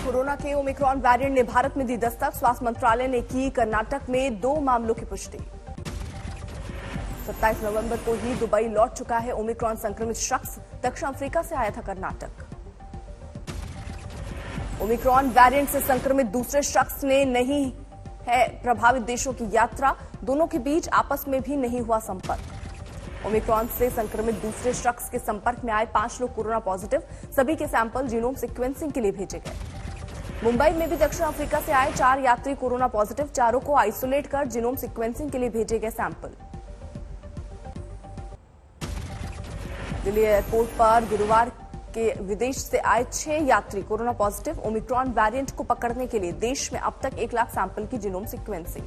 Corona के Omicron variant ने भारत में दी दस्तक। स्वास्थ्य मंत्रालय ने की कर्नाटक में 2 मामलों की पुष्टि। 27 नवंबर को ही दुबई लौट चुका है ओमिक्रॉन संक्रमित शख्स। दक्षिण अफ्रीका से आया था कर्नाटक। ओमिक्रॉन वेरिएंट से संक्रमित दूसरे शख्स ने नहीं है प्रभावित देशों की यात्रा। दोनों के बीच आपस में भी नहीं हुआ संपर्क। ओमिक्रॉन से संक्रमित दूसरे शख्स के संपर्क में आए 5 लोग कोरोना पॉजिटिव। सभी के सैंपल जीनोम सीक्वेंसिंग के लिए भेजे गए। मुंबई में भी दक्षिण अफ्रीका से आए 4 यात्री कोरोना पॉजिटिव। चारों को आइसोलेट कर जीनोम सीक्वेंसिंग के लिए भेजे गए सैंपल। दिल्ली एयरपोर्ट पर गुरुवार के विदेश से आए 6 यात्री कोरोना पॉजिटिव। ओमिक्रॉन वेरिएंट को पकड़ने के लिए देश में अब तक 1 लाख सैंपल की जीनोम सीक्वेंसिंग।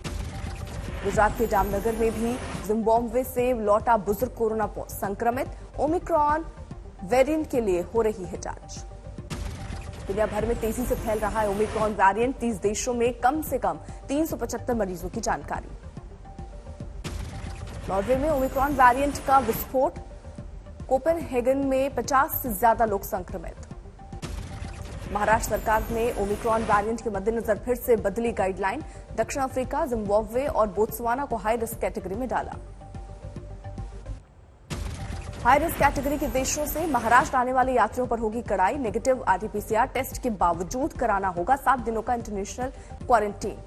गुजरात के जामनगर में भी जिम्बाब्वे से लौटा बुजुर्ग कोरोना संक्रमित। ओमिक्रॉन वेरिएंट के लिए हो रही है जांच। दुनिया भर में तेजी से फैल रहा है ओमिक्रॉन वेरिएंट। 30 देशों में कम से कम 375 मरीजों की जानकारी। नॉर्वे में ओमिक्रॉन वेरिएंट का विस्फोट। कोपेनहेगन में 50 से ज्यादा लोग संक्रमित। महाराष्ट्र सरकार ने ओमिक्रॉन वेरिएंट के मद्देनजर फिर से बदली गाइडलाइन। दक्षिण अफ्रीका, जिम्बाब्वे और बोत्सवाना को हाई रिस्क कैटेगरी में डाला। हाई रिस्क कैटेगरी के देशों से महाराष्ट्र आने वाले यात्रियों पर होगी कड़ाई। नेगेटिव आरटीपीसीआर टेस्ट के बावजूद कराना होगा 7 दिनों का इंटरनेशनल क्वारंटीन।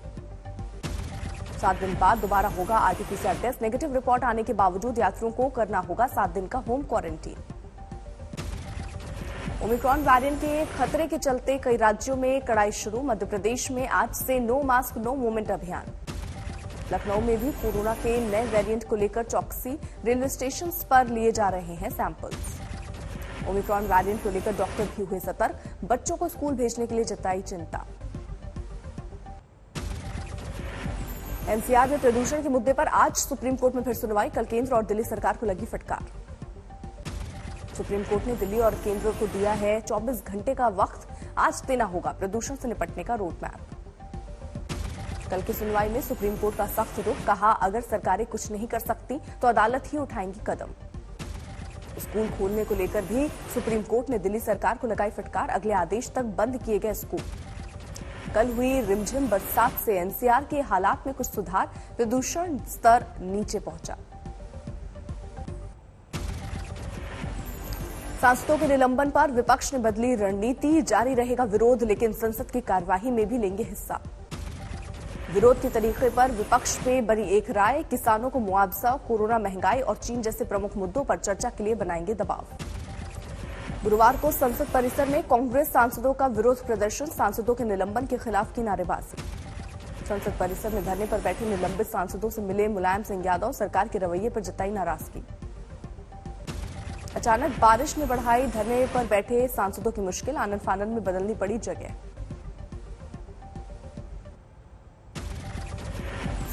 7 दिन बाद दोबारा होगा आरटीपीसीआर टेस्ट। नेगेटिव रिपोर्ट आने के बावजूद यात्रियों को करना होगा 7 दिन का होम क्वारंटीन। ओमिक्रॉन वेरिएंट के खतरे के चलते कई राज्यों में कड़ाई शुरू। मध्य प्रदेश में आज से नो मास्क नो मूवमेंट अभियान। लखनऊ में भी कोरोना के नए वेरिएंट को लेकर चौकसी। रेलवे स्टेशन पर लिए जा रहे हैं सैंपल्स। ओमिक्रॉन वेरिएंट को लेकर डॉक्टर भी हुए सतर्क। बच्चों को स्कूल भेजने के लिए जताई चिंता। एनसीआर में प्रदूषण के मुद्दे पर आज सुप्रीम कोर्ट में फिर सुनवाई। कल केंद्र और दिल्ली सरकार को लगी फटकार। सुप्रीम कोर्ट ने दिल्ली और केंद्र को दिया है 24 घंटे का वक्त। आज देना होगा प्रदूषण से निपटने का रोड मैप। कल की सुनवाई में सुप्रीम कोर्ट का सख्त रुख। कहा, अगर सरकारें कुछ नहीं कर सकती तो अदालत ही उठाएंगी कदम। स्कूल खोलने को लेकर भी सुप्रीम कोर्ट ने दिल्ली सरकार को लगाई फटकार। अगले आदेश तक बंद किए गए स्कूल। कल हुई रिमझिम बरसात से एनसीआर के हालात में कुछ सुधार। प्रदूषण स्तर नीचे पहुंचा। सांसदों के निलंबन पर विपक्ष ने बदली रणनीति। जारी रहेगा विरोध, लेकिन संसद की कार्यवाही में भी लेंगे हिस्सा। विरोध के तरीके पर विपक्ष में बनी एक राय। किसानों को मुआवजा, कोरोना, महंगाई और चीन जैसे प्रमुख मुद्दों पर चर्चा के लिए बनाएंगे दबाव। गुरुवार को संसद परिसर में कांग्रेस सांसदों का विरोध प्रदर्शन। सांसदों के निलंबन के खिलाफ की नारेबाजी। संसद परिसर में धरने पर बैठे निलंबित सांसदों से मिले मुलायम सिंह यादव। सरकार के रवैये पर जताई नाराजगी। अचानक बारिश ने बढ़ाई धरने पर बैठे सांसदों की मुश्किल। आनन फानन में बदलनी पड़ी जगह।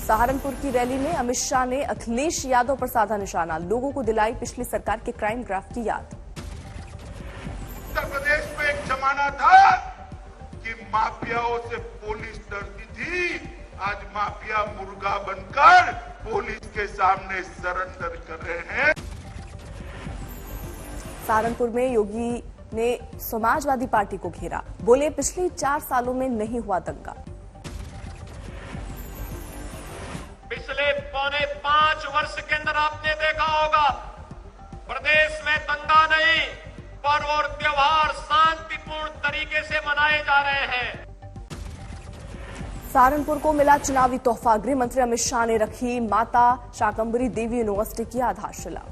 सहारनपुर की रैली में अमित शाह ने अखिलेश यादव पर साधा निशाना। लोगों को दिलाई पिछली सरकार के क्राइम ग्राफ की याद। उत्तर प्रदेश में एक जमाना था कि माफियाओं से पुलिस डरती थी। आज माफिया मुर्गा बनकर पुलिस के सामने सरेंडर कर रहे हैं। सहारनपुर में योगी ने समाजवादी पार्टी को घेरा। बोले, पिछले 4 सालों में नहीं हुआ दंगा। पिछले पौने 5 वर्ष के अंदर आपने देखा होगा प्रदेश में दंगा नहीं, पर्व और त्योहार शांतिपूर्ण तरीके से मनाए जा रहे हैं। सहारनपुर को मिला चुनावी तोहफा। गृह मंत्री अमित शाह ने रखी माता शाकंभरी देवी यूनिवर्सिटी की आधारशिला।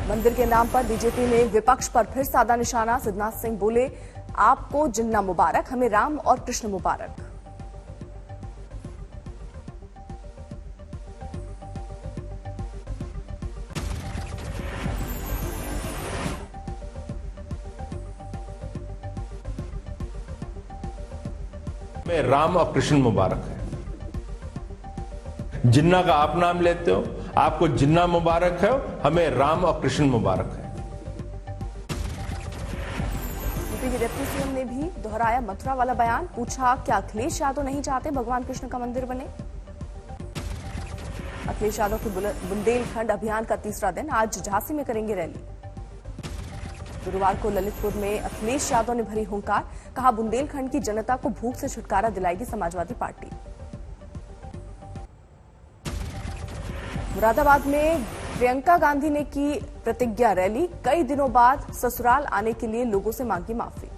मंदिर के नाम पर बीजेपी ने विपक्ष पर फिर साधा निशाना। सिद्धनाथ सिंह बोले, आपको जिन्ना मुबारक, हमें राम और कृष्ण मुबारक। में राम और कृष्ण मुबारक है। जिन्ना का आप नाम लेते हो, आपको जिन्ना मुबारक है, हमें राम और कृष्ण मुबारक है। यूपी की डिप्टी सीएम ने भी दोहराया मथुरा वाला बयान, पूछा क्या अखिलेश यादव नहीं चाहते भगवान कृष्ण का मंदिर बने। अखिलेश यादव के बुंदेलखंड अभियान का तीसरा दिन, आज झांसी में करेंगे रैली। गुरुवार को ललितपुर में अखिलेश यादव ने भरी हुंकार, कहा बुंदेलखंड की जनता को भूख से छुटकारा दिलाएगी समाजवादी पार्टी। मुरादाबाद में प्रियंका गांधी ने की प्रतिज्ञा रैली, कई दिनों बाद ससुराल आने के लिए लोगों से मांगी माफी।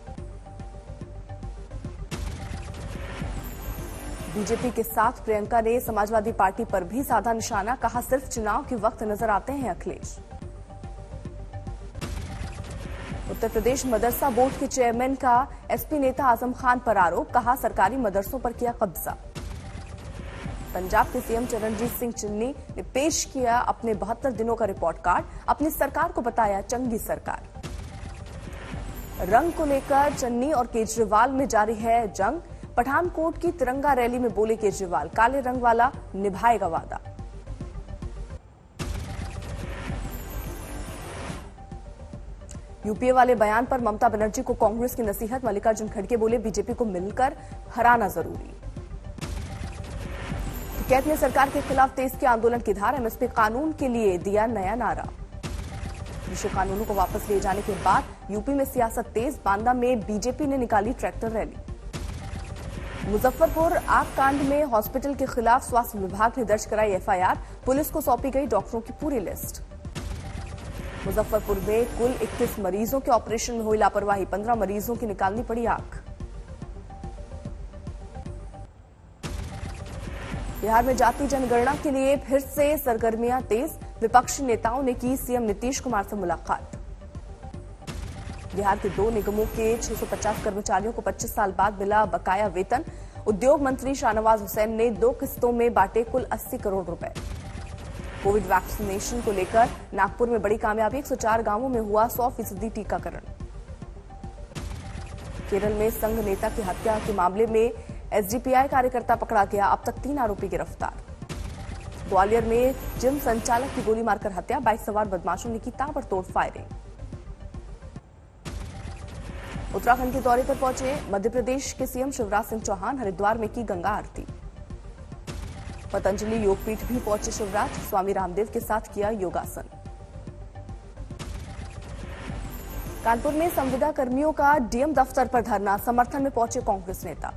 बीजेपी के साथ प्रियंका ने समाजवादी पार्टी पर भी साधा निशाना, कहा सिर्फ चुनाव के वक्त नजर आते हैं अखिलेश। उत्तर प्रदेश मदरसा बोर्ड के चेयरमैन का एसपी नेता आजम खान पर आरोप, कहा सरकारी मदरसों पर किया कब्जा। पंजाब के सीएम चरणजीत सिंह चन्नी ने पेश किया अपने 72 दिनों का रिपोर्ट कार्ड, अपनी सरकार को बताया चंगी सरकार। रंग को लेकर चन्नी और केजरीवाल में जारी है जंग, पठानकोट की तिरंगा रैली में बोले केजरीवाल, काले रंग वाला निभाएगा वादा। यूपीए वाले बयान पर ममता बनर्जी को कांग्रेस की नसीहत, मल्लिकार्जुन खड़गे बोले बीजेपी को मिलकर हराना जरूरी। कैत ने सरकार के खिलाफ तेज किया आंदोलन की धार, एमएसपी कानून के लिए दिया नया नारा। कृषि कानूनों को वापस लिए जाने के बाद यूपी में सियासत तेज, बांदा में बीजेपी ने निकाली ट्रैक्टर रैली। मुजफ्फरपुर आग कांड में हॉस्पिटल के खिलाफ स्वास्थ्य विभाग ने दर्ज कराई एफआईआर, पुलिस को सौंपी गई डॉक्टरों की पूरी लिस्ट। मुजफ्फरपुर में कुल 21 मरीजों के ऑपरेशन में हुई लापरवाही, 15 मरीजों की निकालनी पड़ी आग। बिहार में जाति जनगणना के लिए फिर से सरगर्मियां तेज, विपक्षी नेताओं ने की सीएम नीतीश कुमार से मुलाकात। बिहार के 2 निगमों के 650 कर्मचारियों को 25 साल बाद मिला बकाया वेतन, उद्योग मंत्री शाहनवाज हुसैन ने 2 किस्तों में बांटे कुल 80 करोड़ रुपए। कोविड वैक्सीनेशन को लेकर नागपुर में बड़ी कामयाबी, 104 गांवों में हुआ 100% टीकाकरण। केरल में संघ नेता की हत्या के मामले में एसडीपीआई कार्यकर्ता पकड़ा गया, अब तक 3 आरोपी गिरफ्तार। ग्वालियर में जिम संचालक की गोली मारकर हत्या, बाइक सवार बदमाशों ने की ताबड़तोड़ फायरिंग। उत्तराखंड के दौरे पर पहुंचे मध्य प्रदेश के सीएम शिवराज सिंह चौहान, हरिद्वार में की गंगा आरती। पतंजलि योगपीठ भी पहुंचे शिवराज, स्वामी रामदेव के साथ किया योगासन। कानपुर में संविदा कर्मियों का डीएम दफ्तर पर धरना, समर्थन में पहुंचे कांग्रेस नेता।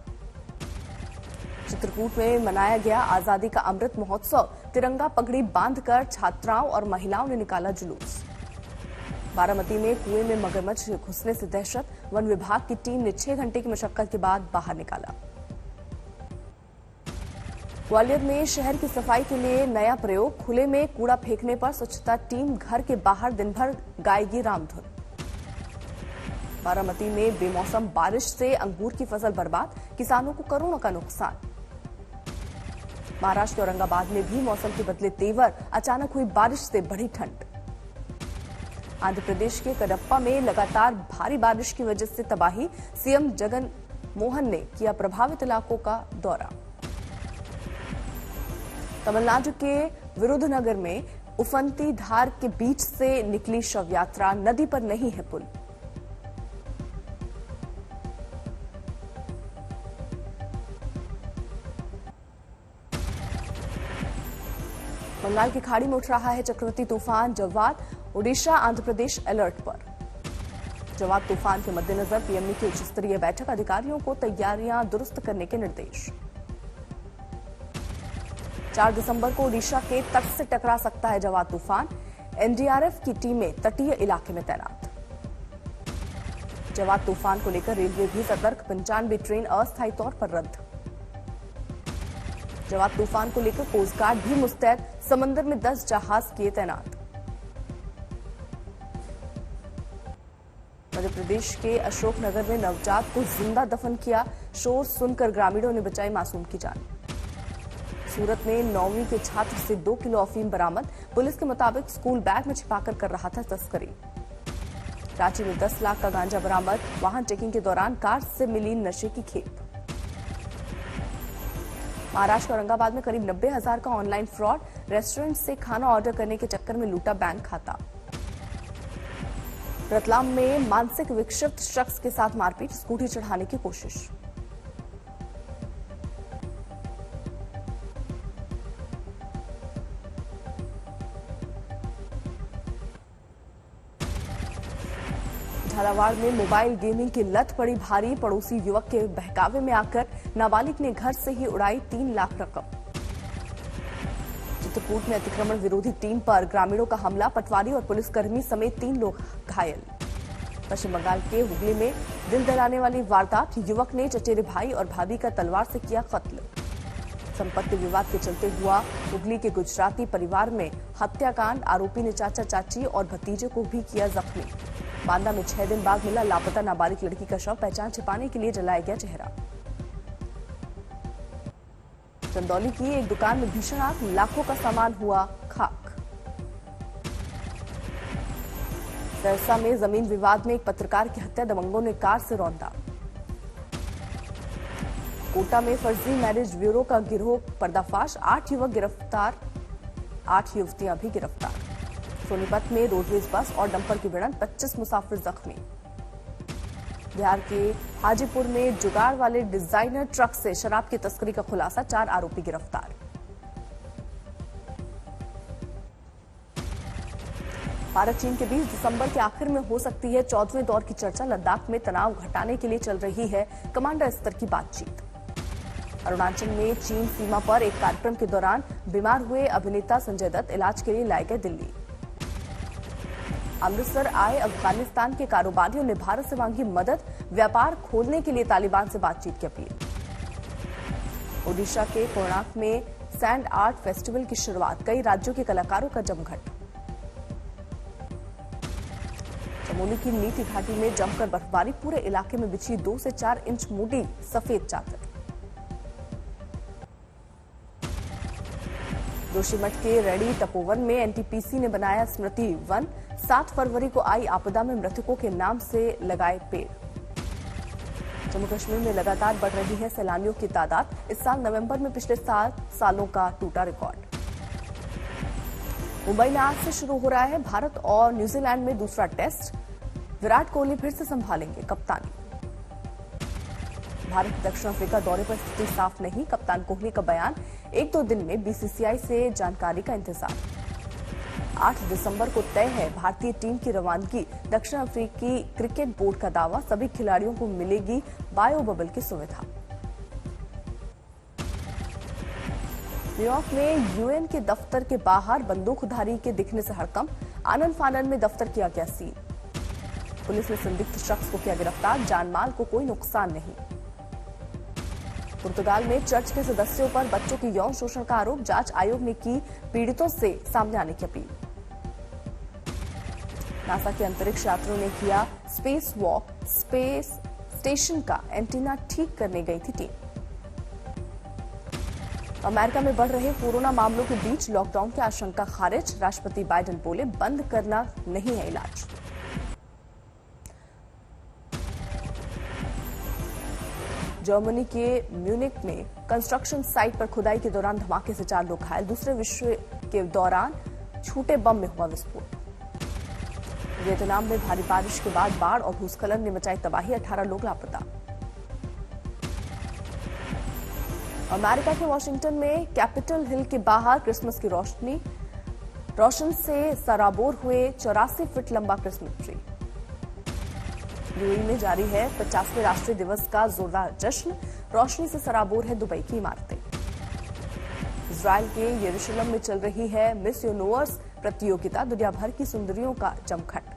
चित्रकूट में मनाया गया आजादी का अमृत महोत्सव, तिरंगा पगड़ी बांधकर छात्राओं और महिलाओं ने निकाला जुलूस। बारामती में कुएं में मगरमच्छ घुसने से दहशत, वन विभाग की टीम ने 6 घंटे की मशक्कत के बाद बाहर निकाला। ग्वालियर में शहर की सफाई के लिए नया प्रयोग, खुले में कूड़ा फेंकने पर स्वच्छता टीम घर के बाहर दिन भर गाएगी रामधुन। बारामती में बेमौसम बारिश से अंगूर की फसल बर्बाद, किसानों को करोड़ों का नुकसान। महाराष्ट्र के औरंगाबाद में भी मौसम के बदले तेवर, अचानक हुई बारिश से बढ़ी ठंड। आंध्र प्रदेश के कडप्पा में लगातार भारी बारिश की वजह से तबाही, सीएम जगन मोहन ने किया प्रभावित इलाकों का दौरा। तमिलनाडु के विरुधनगर में उफनती धार के बीच से निकली शव यात्रा, नदी पर नहीं है पुल। बंगाल की खाड़ी में उठ रहा है चक्रवाती तूफान जवाद, ओडिशा आंध्र प्रदेश अलर्ट पर। जवाद तूफान के मद्देनजर पीएमओ की उच्च स्तरीय बैठक, अधिकारियों को तैयारियां दुरुस्त करने के निर्देश। 4 दिसंबर को ओडिशा के तट से टकरा सकता है जवाद तूफान, एनडीआरएफ की टीमें तटीय इलाके में तैनात। जवाद तूफान को लेकर रेलवे भी सतर्क, 95 ट्रेन अस्थायी तौर पर रद्द। जवाद तूफान को लेकर कोस्ट गार्ड भी मुस्तैद, समंदर में 10 जहाज किए तैनात। मध्य प्रदेश के अशोकनगर में नवजात को जिंदा दफन किया, शोर सुनकर ग्रामीणों ने बचाई मासूम की जान। सूरत में 9वीं के छात्र से 2 किलो अफीम बरामद, पुलिस के मुताबिक स्कूल बैग में छिपाकर कर रहा था तस्करी। रांची में 10 लाख का गांजा बरामद, वाहन चेकिंग के दौरान कार से मिली नशे की खेप। महाराष्ट्र के औरंगाबाद में करीब 90,000 का ऑनलाइन फ्रॉड, रेस्टोरेंट से खाना ऑर्डर करने के चक्कर में लूटा बैंक खाता। रतलाम में मानसिक विक्षिप्त शख्स के साथ मारपीट, स्कूटी चढ़ाने की कोशिश। झालावाड़ में मोबाइल गेमिंग की लत पड़ी भारी, पड़ोसी युवक के बहकावे में आकर नाबालिग ने घर से ही उड़ाई 3 लाख रकम। चित्रकूट में अतिक्रमण विरोधी टीम पर ग्रामीणों का हमला, पटवारी और पुलिसकर्मी समेत 3 लोग घायल। पश्चिम बंगाल के हुगली में दिल दहलाने वाली वारदात, युवक ने चचेरे भाई और भाभी का तलवार से किया कत्ल। संपत्ति विवाद के चलते हुआ हुगली के गुजराती परिवार में हत्याकांड, आरोपी ने चाचा चाची और भतीजे को भी किया जख्मी। बांदा में 6 दिन बाद मिला लापता नाबालिग लड़की का शव, पहचान छिपाने के लिए जलाया गया चेहरा। चंदौली की एक दुकान में भीषण आग, लाखों का सामान हुआ खाक। सहरसा में जमीन विवाद में एक पत्रकार की हत्या, दबंगों ने कार से रौंदा। कोटा में फर्जी मैरिज ब्यूरो का गिरोह पर्दाफाश, 8 युवक गिरफ्तार, 8 युवतियां भी गिरफ्तार। सोनीपत में रोडवेज बस और डंपर की भिड़ंत, 25 मुसाफिर जख्मी। बिहार के हाजीपुर में जुगाड़ वाले डिजाइनर ट्रक से शराब की तस्करी का खुलासा, 4 आरोपी गिरफ्तार। भारत चीन के बीच दिसंबर के आखिर में हो सकती है 14वें दौर की चर्चा, लद्दाख में तनाव घटाने के लिए चल रही है कमांडर स्तर की बातचीत। अरुणाचल में चीन सीमा पर एक कार्यक्रम के दौरान बीमार हुए अभिनेता संजय दत्त इलाज के लिए लाए गए दिल्ली। अमृतसर आए अफगानिस्तान के कारोबारियों ने भारत से मांगी मदद, व्यापार खोलने के लिए तालिबान से बातचीत की अपील। ओडिशा के कोणार्क में सैंड आर्ट फेस्टिवल की शुरुआत, कई राज्यों के कलाकारों का जमघट। चमोली की नीति घाटी में जमकर बर्फबारी, पूरे इलाके में बिछी 2 से 4 इंच मोटी सफेद चादर। जोशीमठ के रेडी तपोवन में एनटीपीसी ने बनाया स्मृति वन, 7 फरवरी को आई आपदा में मृतकों के नाम से लगाए पेड़। जम्मू कश्मीर में लगातार बढ़ रही है सैलानियों की तादाद, इस साल नवंबर में पिछले 7 सालों का टूटा रिकॉर्ड। मुंबई में आज से शुरू हो रहा है भारत और न्यूजीलैंड में दूसरा टेस्ट, विराट कोहली फिर से संभालेंगे कप्तानी। भारत दक्षिण अफ्रीका दौरे पर स्थिति साफ नहीं, कप्तान कोहली का बयान, 1-2 दिन में बीसीसीआई से जानकारी का इंतजार। 8 दिसंबर को तय है भारतीय टीम की रवानगी, दक्षिण अफ्रीकी क्रिकेट बोर्ड का दावा, सभी खिलाड़ियों को मिलेगी बायो बबल की सुविधा। न्यूयॉर्क में यूएन के दफ्तर के बाहर बंदूकधारी के दिखने से हड़कंप, आनन फानन में दफ्तर किया गया सील। पुलिस ने संदिग्ध शख्स को किया गिरफ्तार, जानमाल को कोई नुकसान नहीं। पुर्तगाल में चर्च के सदस्यों पर बच्चों की यौन शोषण का आरोप, जांच आयोग ने की पीड़ितों से सामने आने की अपील। नासा के अंतरिक्ष यात्रियों ने किया स्पेस वॉक, स्पेस स्टेशन का एंटीना ठीक करने गई थी टीम। अमेरिका में बढ़ रहे कोरोना मामलों के बीच लॉकडाउन की आशंका खारिज, राष्ट्रपति बाइडेन बोले बंद करना नहीं है इलाज। जर्मनी के म्यूनिक में कंस्ट्रक्शन साइट पर खुदाई के दौरान धमाके से 4 लोग घायल, दूसरे विश्व के दौरान छूटे बम में हुआ विस्फोट। वियतनाम में भारी बारिश के बाद बाढ़ और भूस्खलन ने मचाई तबाही, 18 लोग लापता। अमेरिका के वॉशिंगटन में कैपिटल हिल के बाहर क्रिसमस की रोशन से सराबोर हुए 84 फीट लंबा क्रिसमस ट्री। यूएई में जारी है 50वें राष्ट्रीय दिवस का जोरदार जश्न, रोशनी से सराबोर है दुबई की इमारतें। इजराइल के यरूशलेम में चल रही है मिस यूनिवर्स प्रतियोगिता, दुनिया भर की सुंदरियों का जमघट।